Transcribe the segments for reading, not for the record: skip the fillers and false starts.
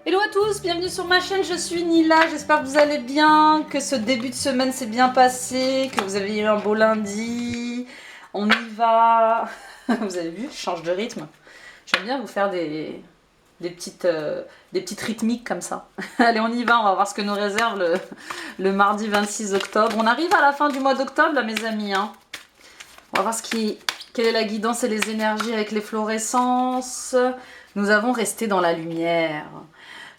Hello à tous, bienvenue sur ma chaîne, je suis Nila, j'espère que vous allez bien, que ce début de semaine s'est bien passé, que vous avez eu un beau lundi. On y va. Vous avez vu, je change de rythme. J'aime bien vous faire des petites rythmiques comme ça. Allez, on y va, on va voir ce que nous réserve le mardi 26 octobre. On arrive à la fin du mois d'octobre là mes amis, hein. On va voir quelle est la guidance et les énergies avec les fluorescences. Nous avons resté dans la lumière.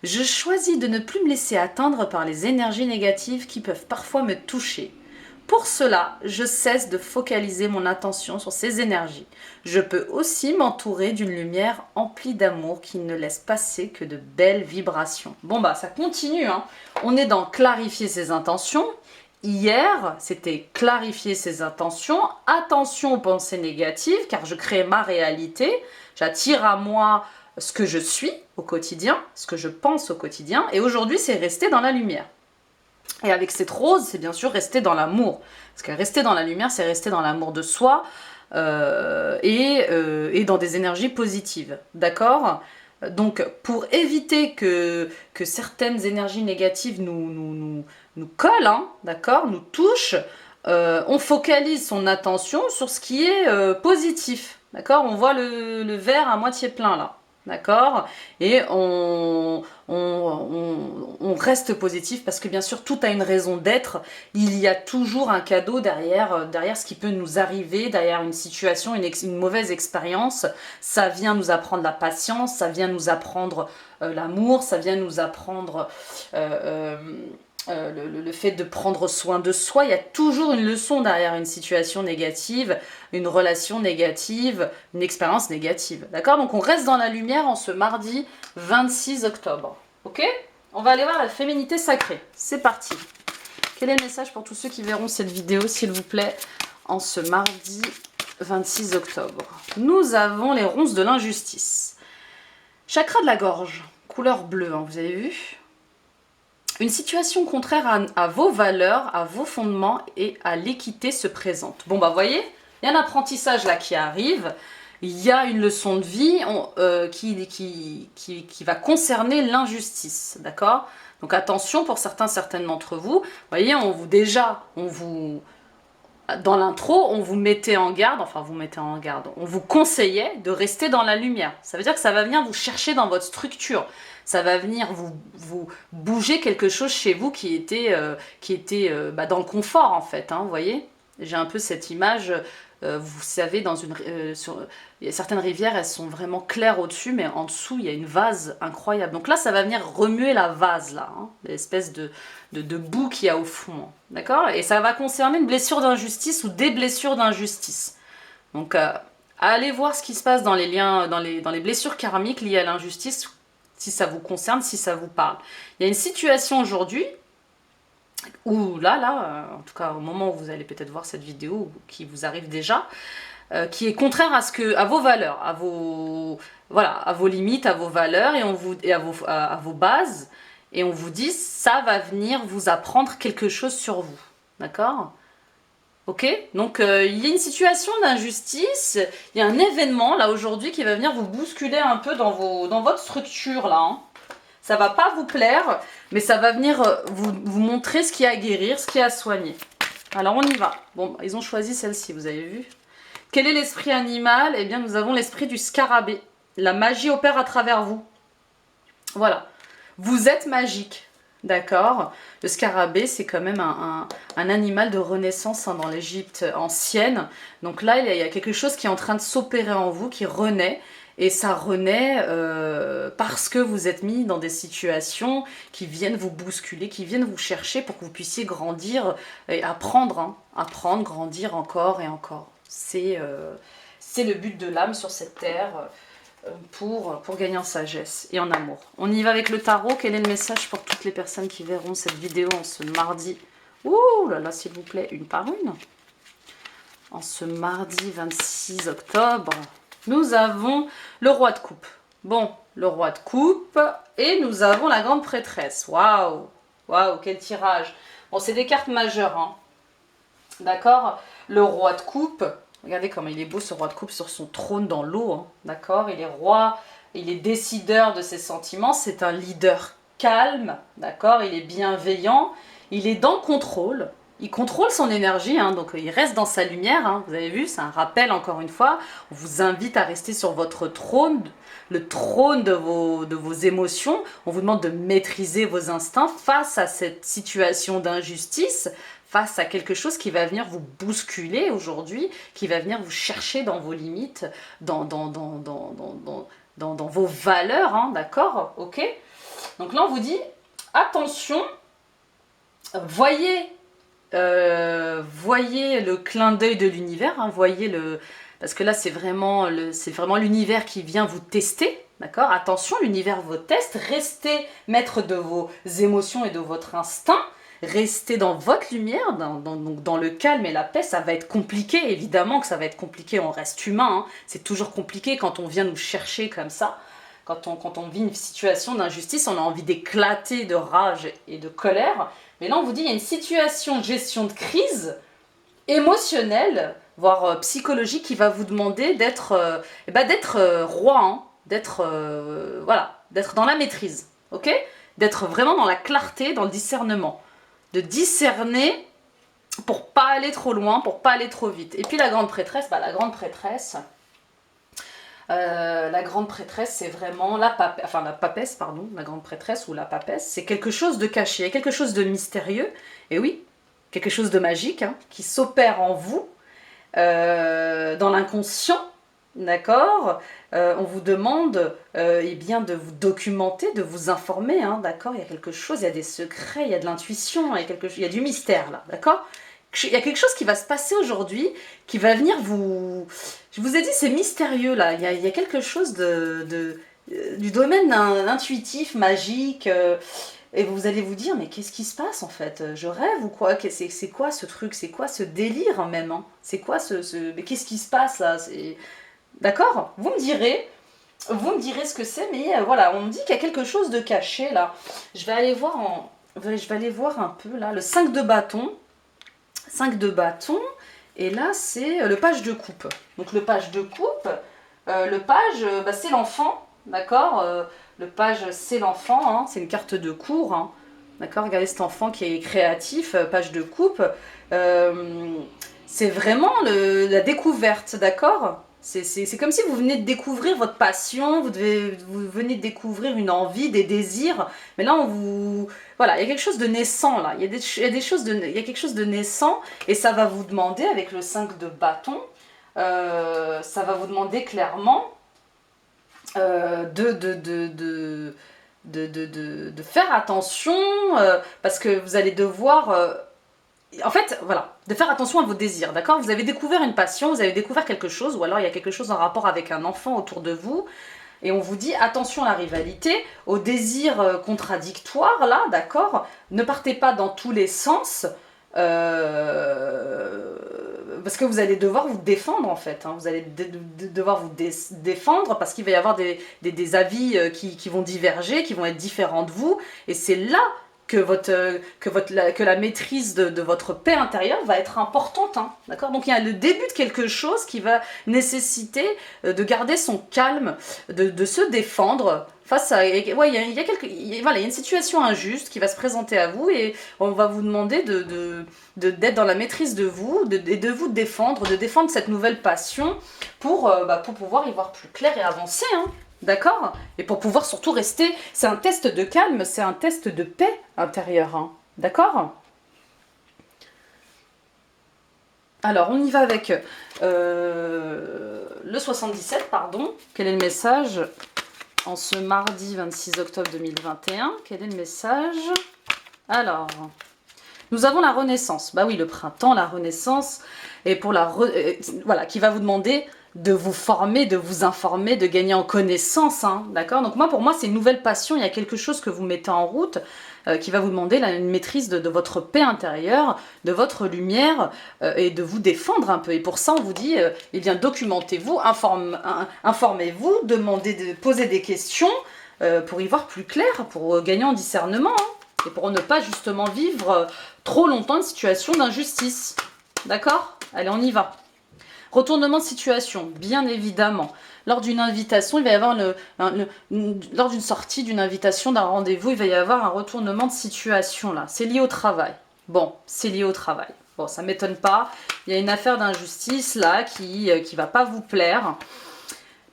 Je choisis de ne plus me laisser atteindre par les énergies négatives qui peuvent parfois me toucher. Pour cela, je cesse de focaliser mon attention sur ces énergies. Je peux aussi m'entourer d'une lumière emplie d'amour qui ne laisse passer que de belles vibrations. Bon bah ça continue, hein. On est dans clarifier ses intentions. Hier, c'était clarifier ses intentions. Attention aux pensées négatives, car je crée ma réalité. J'attire à moi ce que je suis au quotidien, ce que je pense au quotidien. Et aujourd'hui, c'est rester dans la lumière. Et avec cette rose, c'est bien sûr rester dans l'amour. Parce que rester dans la lumière, c'est rester dans l'amour de soi et dans des énergies positives. D'accord ? Donc, pour éviter que certaines énergies négatives nous collent, hein, d'accord, nous touchent, on focalise son attention sur ce qui est positif. D'accord ? On voit le verre à moitié plein là. D'accord ? Et on reste positif parce que bien sûr tout a une raison d'être. Il y a toujours un cadeau derrière ce qui peut nous arriver, derrière une situation, une mauvaise expérience. Ça vient nous apprendre la patience, ça vient nous apprendre l'amour, ça vient nous apprendre le fait de prendre soin de soi. Il y a toujours une leçon derrière une situation négative, une relation négative, une expérience négative. D'accord ? Donc on reste dans la lumière en ce mardi 26 octobre. Ok ? On va aller voir la féminité sacrée. C'est parti. Quel est le message pour tous ceux qui verront cette vidéo, s'il vous plaît, en ce mardi 26 octobre ? Nous avons les ronces de l'injustice. Chakra de la gorge, couleur bleue, hein, vous avez vu ? Une situation contraire à vos valeurs, à vos fondements et à l'équité se présente. Bon bah voyez, il y a un apprentissage là qui arrive, il y a une leçon de vie qui va concerner l'injustice, d'accord ? Donc attention pour certaines d'entre vous, voyez, dans l'intro, on vous mettait en garde, on vous conseillait de rester dans la lumière. Ça veut dire que ça va venir vous chercher dans votre structure. Ça va venir vous bouger quelque chose chez vous qui était dans le confort, en fait. Hein, vous voyez ? J'ai un peu cette image, vous savez, il y a certaines rivières, elles sont vraiment claires au-dessus, mais en dessous, il y a une vase incroyable. Donc là, ça va venir remuer la vase, là, hein, l'espèce de boue qu'il y a au fond. D'accord ? Et ça va concerner une blessure d'injustice ou des blessures d'injustice. Donc, allez voir ce qui se passe dans les liens, dans les blessures karmiques liées à l'injustice, si ça vous concerne, si ça vous parle. Il y a une situation aujourd'hui où en tout cas au moment où vous allez peut-être voir cette vidéo, qui vous arrive déjà, qui est contraire à vos valeurs, à vos limites, à vos valeurs et à vos bases. Et on vous dit, ça va venir vous apprendre quelque chose sur vous. D'accord ? Ok ? Donc, il y a une situation d'injustice, il y a un événement, là, aujourd'hui, qui va venir vous bousculer un peu dans votre structure, là. Hein. Ça va pas vous plaire, mais ça va venir vous montrer ce qu'il y a à guérir, ce qu'il y a à soigner. Alors, on y va. Bon, ils ont choisi celle-ci, vous avez vu ? Quel est l'esprit animal ? Eh bien, nous avons l'esprit du scarabée. La magie opère à travers vous. Voilà. Vous êtes magique, d'accord ? Le scarabée, c'est quand même un animal de renaissance, hein, dans l'Égypte ancienne. Donc là, il y a quelque chose qui est en train de s'opérer en vous, qui renaît. Et ça renaît parce que vous êtes mis dans des situations qui viennent vous bousculer, qui viennent vous chercher pour que vous puissiez grandir et apprendre, hein, apprendre, grandir encore et encore. C'est le but de l'âme sur cette terre. Pour gagner en sagesse et en amour. On y va avec le tarot. Quel est le message pour toutes les personnes qui verront cette vidéo en ce mardi ? Ouh là là, s'il vous plaît, une par une. En ce mardi 26 octobre, nous avons le roi de coupe. Bon, le roi de coupe et nous avons la grande prêtresse. Waouh, waouh, quel tirage. Bon, c'est des cartes majeures, hein. D'accord ? Le roi de coupe. Regardez comment il est beau, ce roi de coupe sur son trône dans l'eau, hein, d'accord ? Il est roi il est décideur de ses sentiments, c'est un leader calme, d'accord, il est bienveillant, il est dans le contrôle, il contrôle son énergie, hein, donc il reste dans sa lumière, hein, vous avez vu, c'est un rappel encore une fois, on vous invite à rester sur votre trône, le trône de vos émotions, on vous demande de maîtriser vos instincts face à cette situation d'injustice, face à quelque chose qui va venir vous bousculer aujourd'hui, qui va venir vous chercher dans vos limites, dans vos valeurs, hein, d'accord, ok. Donc là on vous dit, attention, voyez le clin d'œil de l'univers, hein, voyez le... Parce que là, c'est vraiment l'univers qui vient vous tester, d'accord? Attention, l'univers vous teste, restez maître de vos émotions et de votre instinct, restez dans votre lumière, dans le calme et la paix. Ça va être compliqué, évidemment que ça va être compliqué, on reste humain, hein. C'est toujours compliqué quand on vient nous chercher comme ça. Quand on vit une situation d'injustice, on a envie d'éclater de rage et de colère. Mais là, on vous dit, il y a une situation de gestion de crise émotionnelle, voire psychologique, qui va vous demander d'être roi, hein, d'être dans la maîtrise, ok? D'être vraiment dans la clarté, dans le discernement. De discerner pour pas aller trop loin, pour pas aller trop vite. Et puis la grande prêtresse, la grande prêtresse, c'est vraiment la papesse, pardon, la grande prêtresse ou la papesse, c'est quelque chose de caché, quelque chose de mystérieux, et oui, quelque chose de magique, hein, qui s'opère en vous, dans l'inconscient, d'accord. On vous demande bien de vous documenter, de vous informer, hein, d'accord. Il y a quelque chose, il y a des secrets, il y a de l'intuition, il y a du mystère là, d'accord. Il y a quelque chose qui va se passer aujourd'hui, qui va venir vous... Je vous ai dit, c'est mystérieux là, il y a quelque chose du domaine intuitif, magique, et vous allez vous dire, mais qu'est-ce qui se passe en fait? Je rêve ou quoi? C'est quoi ce truc? C'est quoi ce délire même, hein? C'est quoi mais qu'est-ce qui se passe là? D'accord? Vous me direz ce que c'est, mais voilà, on me dit qu'il y a quelque chose de caché là. Je vais aller voir un peu là, le 5 de bâton. 5 de bâton, et là c'est le page de coupe. Donc le page de coupe, c'est l'enfant, d'accord. Le page c'est l'enfant, hein, c'est une carte de cour, hein, d'accord. Regardez cet enfant qui est créatif, page de coupe. C'est vraiment la découverte, d'accord. C'est comme si vous venez de découvrir votre passion, vous venez de découvrir une envie, des désirs, mais là voilà, il y a quelque chose de naissant là, il y a quelque chose de naissant, et ça va vous demander, avec le 5 de bâton, ça va vous demander clairement de faire attention, parce que vous allez devoir... En fait, voilà, de faire attention à vos désirs, d'accord? Vous avez découvert une passion, vous avez découvert quelque chose, ou alors il y a quelque chose en rapport avec un enfant autour de vous, et on vous dit attention à la rivalité, aux désirs contradictoires, là, d'accord? Ne partez pas dans tous les sens, parce que vous allez devoir vous défendre, en fait, hein. Vous allez devoir vous défendre, parce qu'il va y avoir des avis qui vont diverger, qui vont être différents de vous, et c'est là que la maîtrise de votre paix intérieure va être importante, hein, d'accord? Donc il y a le début de quelque chose qui va nécessiter de garder son calme, de se défendre face à... Ouais, il y a une situation injuste qui va se présenter à vous, et on va vous demander d'être dans la maîtrise de vous, et de vous défendre, de défendre cette nouvelle passion pour pouvoir y voir plus clair et avancer, hein. D'accord? Et pour pouvoir surtout rester... C'est un test de calme, c'est un test de paix intérieure, hein. D'accord? Alors, on y va avec le 77, pardon. Quel est le message en ce mardi 26 octobre 2021? Quel est le message? Alors, nous avons la renaissance. Bah oui, le printemps, la renaissance, et pour voilà, qui va vous demander de vous former, de vous informer, de gagner en connaissance, hein, d'accord? Donc pour moi, c'est une nouvelle passion, il y a quelque chose que vous mettez en route qui va vous demander une maîtrise de votre paix intérieure, de votre lumière, et de vous défendre un peu. Et pour ça, on vous dit, eh bien, documentez-vous, informez-vous, posez des questions pour y voir plus clair, pour gagner en discernement, hein, et pour ne pas justement vivre trop longtemps une situation d'injustice. D'accord? Allez, on y va. Retournement de situation, bien évidemment. lors d'une invitation, il va y avoir lors d'une sortie, d'une invitation, d'un rendez-vous, il va y avoir un retournement de situation là. C'est lié au travail. Bon, c'est lié au travail. Bon, ça m'étonne pas. Il y a une affaire d'injustice là qui va pas vous plaire.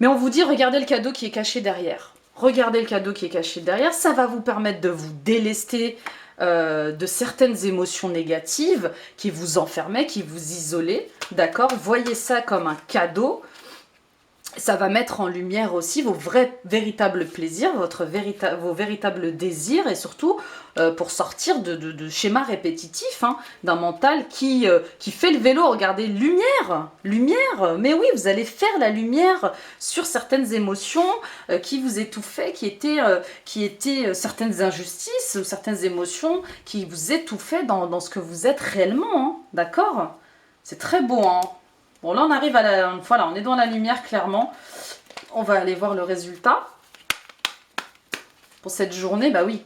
Mais on vous dit, regardez le cadeau qui est caché derrière. Regardez le cadeau qui est caché derrière. Ça va vous permettre de vous délester de certaines émotions négatives qui vous enfermaient, qui vous isolaient. D'accord? Voyez ça comme un cadeau. Ça va mettre en lumière aussi vos véritables plaisirs, vos véritables désirs et surtout pour sortir de schémas répétitifs, hein, d'un mental qui fait le vélo. Regardez, lumière, mais oui, vous allez faire la lumière sur certaines émotions qui vous étouffaient, qui étaient certaines injustices ou certaines émotions qui vous étouffaient dans ce que vous êtes réellement, hein, d'accord? C'est très beau, hein. Bon, là, on arrive à voilà, on est dans la lumière, clairement. On va aller voir le résultat. Pour cette journée, bah oui,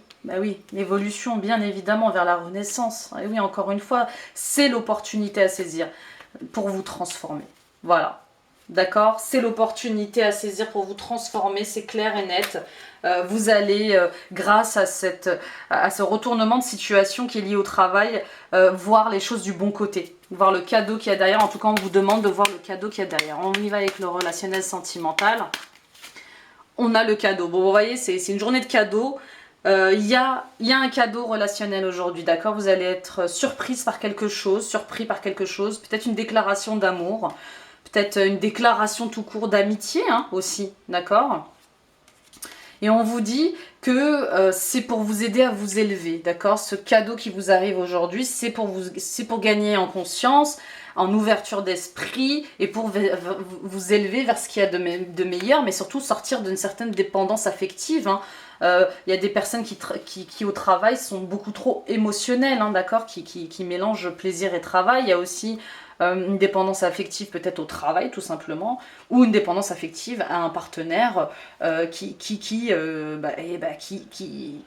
l'évolution, bien évidemment, vers la renaissance. Et oui, encore une fois, c'est l'opportunité à saisir pour vous transformer. Voilà. D'accord? C'est l'opportunité à saisir pour vous transformer, c'est clair et net. Vous allez, grâce à ce retournement de situation qui est lié au travail, voir les choses du bon côté. Voir le cadeau qu'il y a derrière. En tout cas, on vous demande de voir le cadeau qu'il y a derrière. On y va avec le relationnel sentimental. On a le cadeau. Bon, vous voyez, c'est une journée de cadeaux. Il y a un cadeau relationnel aujourd'hui, d'accord? Vous allez être surprise par quelque chose, surpris par quelque chose. Peut-être une déclaration d'amour. Peut-être une déclaration tout court d'amitié, hein, aussi, d'accord? Et on vous dit que c'est pour vous aider à vous élever, d'accord? Ce cadeau qui vous arrive aujourd'hui, c'est pour gagner en conscience, en ouverture d'esprit et pour vous élever vers ce qu'il y a de meilleur, mais surtout sortir d'une certaine dépendance affective, hein. Il y a des personnes qui au travail sont beaucoup trop émotionnelles, hein, d'accord, qui mélangent plaisir et travail. Il y a aussi une dépendance affective peut-être au travail tout simplement, ou une dépendance affective à un partenaire qui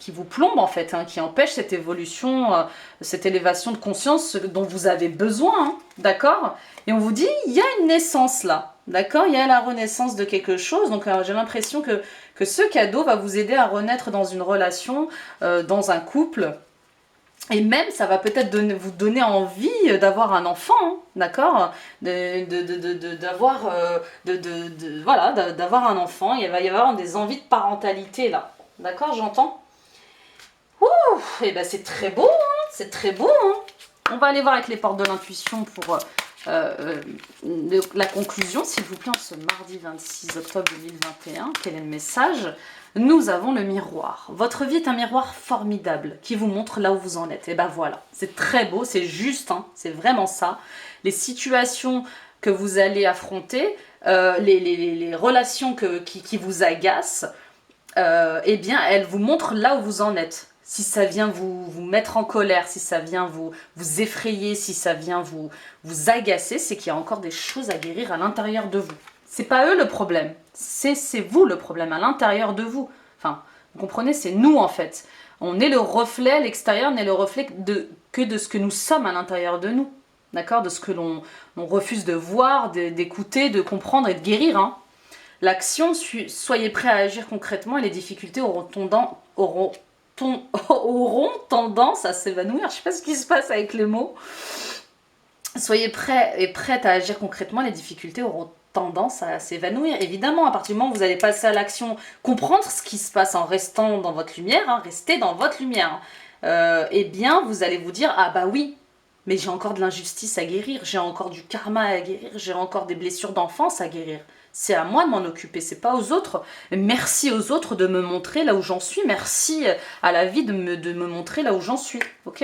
vous plombe en fait, hein, qui empêche cette évolution, cette élévation de conscience dont vous avez besoin, hein, d'accord? Et on vous dit, il y a une naissance là, d'accord? Il y a la renaissance de quelque chose, donc j'ai l'impression que ce cadeau va vous aider à renaître dans une relation, dans un couple. Et même, ça va peut-être vous donner envie d'avoir un enfant, hein, d'accord? D'avoir un enfant. Il va y avoir des envies de parentalité là. D'accord, j'entends? Ouh, et ben c'est très beau, hein, c'est très beau, hein. On va aller voir avec les portes de l'intuition pour la conclusion, s'il vous plaît, en ce mardi 26 octobre 2021. Quel est le message? Nous avons le miroir. Votre vie est un miroir formidable qui vous montre là où vous en êtes. Et ben voilà, c'est très beau, c'est juste, hein, c'est vraiment ça. Les situations que vous allez affronter, les relations qui vous agacent, eh bien, elles vous montrent là où vous en êtes. Si ça vient vous mettre en colère, si ça vient vous effrayer, si ça vient vous agacer, c'est qu'il y a encore des choses à guérir à l'intérieur de vous. C'est pas eux le problème, c'est vous le problème, à l'intérieur de vous. Enfin, vous comprenez, c'est nous en fait. On est le reflet, l'extérieur n'est le reflet que de ce que nous sommes à l'intérieur de nous. D'accord? De ce que l'on refuse de voir, d'écouter, de comprendre et de guérir, hein. L'action, soyez prêts à agir concrètement et les difficultés auront tendance à s'évanouir. Je ne sais pas ce qui se passe avec les mots. Soyez prêts et prêtes à agir concrètement, les difficultés auront tendance à s'évanouir. Évidemment, à partir du moment où vous allez passer à l'action, comprendre ce qui se passe en restant dans votre lumière, hein, restez dans votre lumière, eh bien, vous allez vous dire, ah bah oui, mais j'ai encore de l'injustice à guérir, j'ai encore du karma à guérir, j'ai encore des blessures d'enfance à guérir. C'est à moi de m'en occuper, c'est pas aux autres. Merci aux autres de me montrer là où j'en suis. Merci à la vie de me montrer là où j'en suis. Ok ?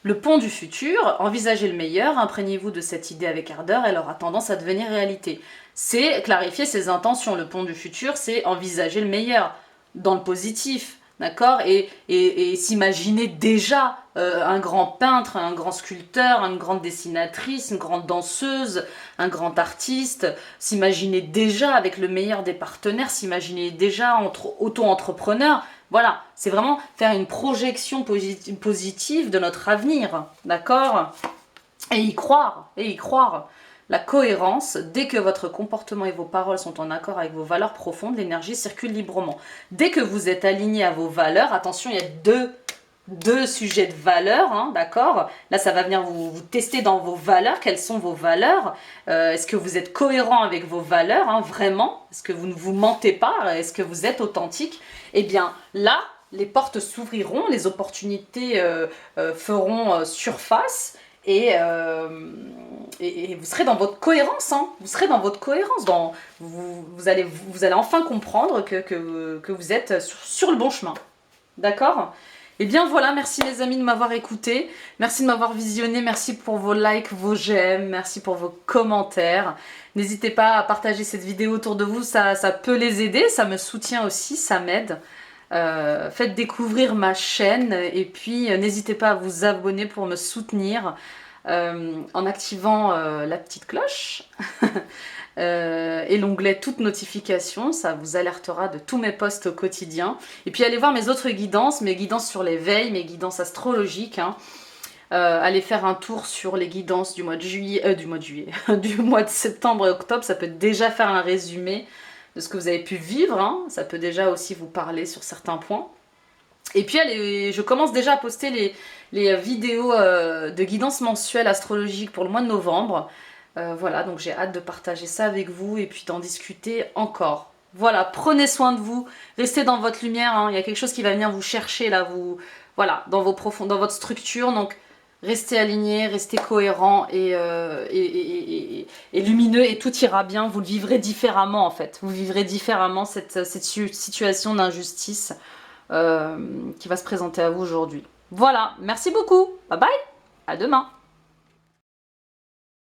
Le pont du futur, envisagez le meilleur, imprégnez-vous de cette idée avec ardeur, elle aura tendance à devenir réalité. C'est clarifier ses intentions. Le pont du futur, c'est envisager le meilleur, dans le positif. D'accord, et s'imaginer déjà un grand peintre, un grand sculpteur, une grande dessinatrice, une grande danseuse, un grand artiste, s'imaginer déjà avec le meilleur des partenaires, s'imaginer déjà auto-entrepreneur. Voilà, c'est vraiment faire une projection positive de notre avenir, d'accord? Et y croire, la cohérence. Dès que votre comportement et vos paroles sont en accord avec vos valeurs profondes, l'énergie circule librement. Dès que vous êtes aligné à vos valeurs, attention, il y a deux sujets de valeurs, hein, d'accord? Là, ça va venir vous tester dans vos valeurs. Quelles sont vos valeurs? Est-ce que vous êtes cohérent avec vos valeurs, hein, vraiment? Est-ce que vous ne vous mentez pas? Est-ce que vous êtes authentique? Eh bien, là, les portes s'ouvriront, les opportunités feront surface et vous serez dans votre cohérence, hein. Vous serez dans votre cohérence. Vous allez enfin comprendre que vous êtes sur le bon chemin. D'accord? Et bien voilà, merci les amis de m'avoir écouté, merci de m'avoir visionné, merci pour vos likes, vos j'aime, merci pour vos commentaires. N'hésitez pas à partager cette vidéo autour de vous, ça peut les aider, ça me soutient aussi, ça m'aide. Faites découvrir ma chaîne et puis n'hésitez pas à vous abonner pour me soutenir en activant la petite cloche. Et l'onglet toutes notifications, ça vous alertera de tous mes posts au quotidien. Et puis allez voir mes autres guidances, mes guidances sur l'éveil, mes guidances astrologiques, hein. Allez faire un tour sur les guidances du mois de juillet, du mois de septembre et octobre, ça peut déjà faire un résumé de ce que vous avez pu vivre, hein. Ça peut déjà aussi vous parler sur certains points. Et puis allez, je commence déjà à poster les vidéos de guidance mensuelle astrologique pour le mois de novembre. Voilà, donc j'ai hâte de partager ça avec vous et puis d'en discuter encore. Voilà, prenez soin de vous, restez dans votre lumière, hein. Il y a quelque chose qui va venir vous chercher là, voilà, dans votre structure, donc restez alignés, restez cohérents et lumineux et tout ira bien, vous le vivrez différemment en fait. Vous vivrez différemment cette situation d'injustice qui va se présenter à vous aujourd'hui. Voilà, merci beaucoup, bye bye, à demain.